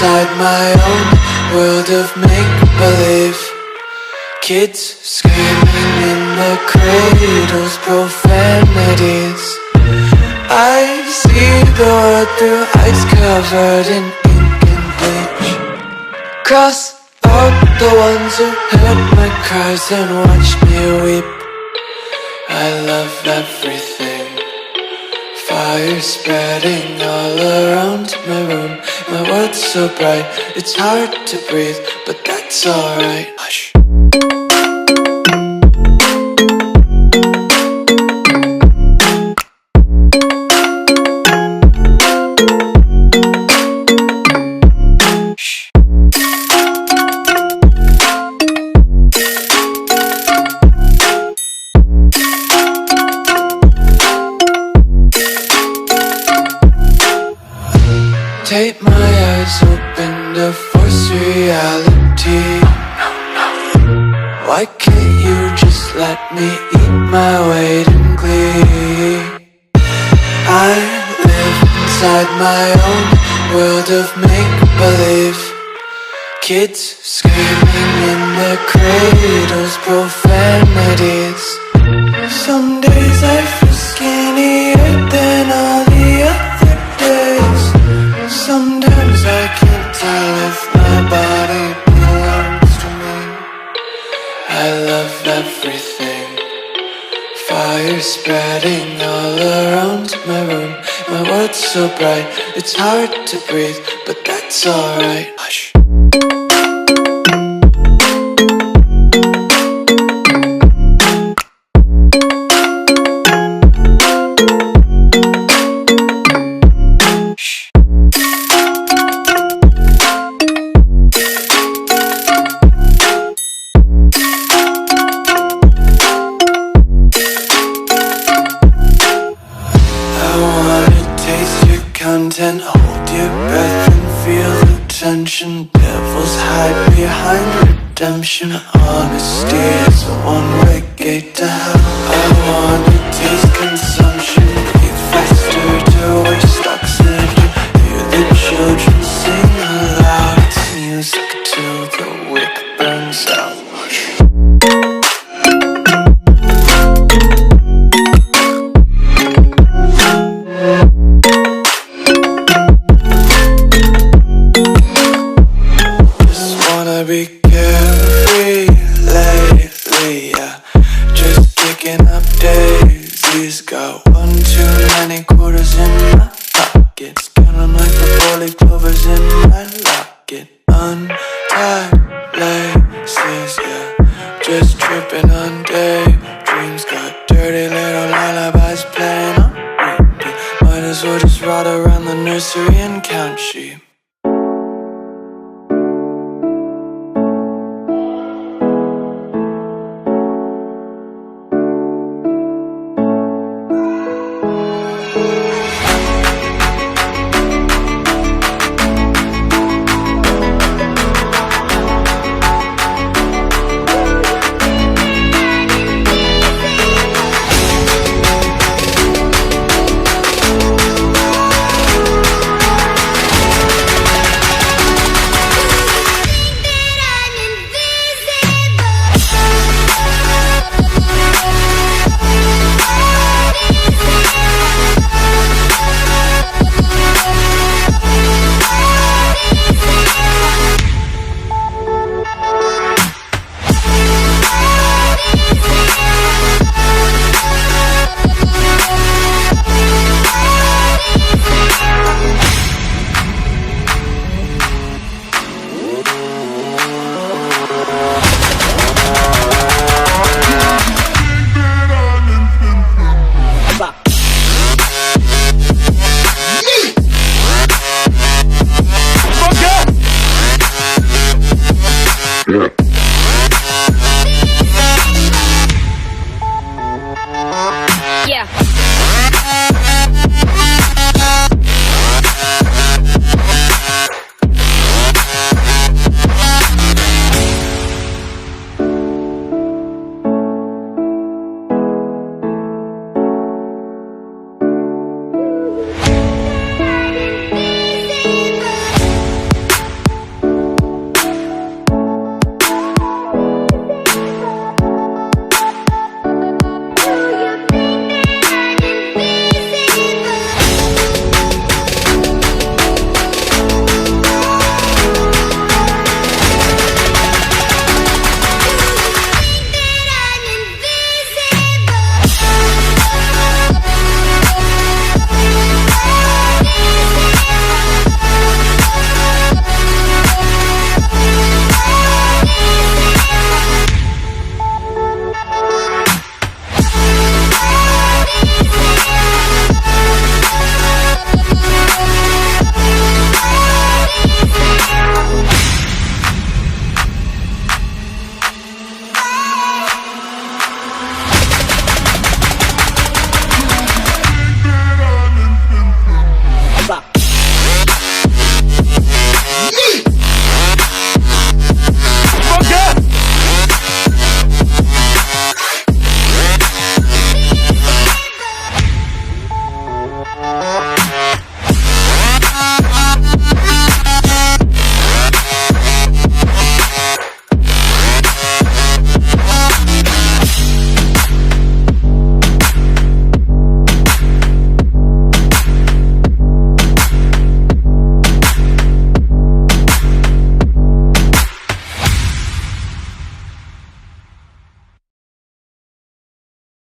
inside my own world of make-believe. Kids screaming in the cradles, profanities. I see the world through eyes covered in ink and bleach. Cross out the ones who heard my cries and watched me weep. I love everything. Fire spreading all around my room. My world's so bright, it's hard to breathe, but that's alright. Hush. Tape my eyes open to force reality. Why can't you just let me eat my weight in glee? I live inside my own world of make-believe. Kids screaming in their cradles, profanities. Some days I feel skinnier than all the other days. Sometimes I can't tell if my body belongs to me. I love everything. Fire spreading all around my room. My world's so bright, it's hard to breathe, but that's alright. Hush. Content, hold your breath and feel the tension. Devils hide behind redemption. Honesty is a one-way gate to hell. I wanna taste consumption. Breathe faster to waste oxygen. Hear the children sing aloud. It's music till the wick burns out. Be carefree lately, yeah. Just picking up daisies. Got one too many quarters in my pockets. Counting like the four-leaf clovers in my locket. Untied laces, yeah. Just tripping on daydreams. Got dirty little lullabies playing on repeat. Might as well just ride around the nursery and count sheep.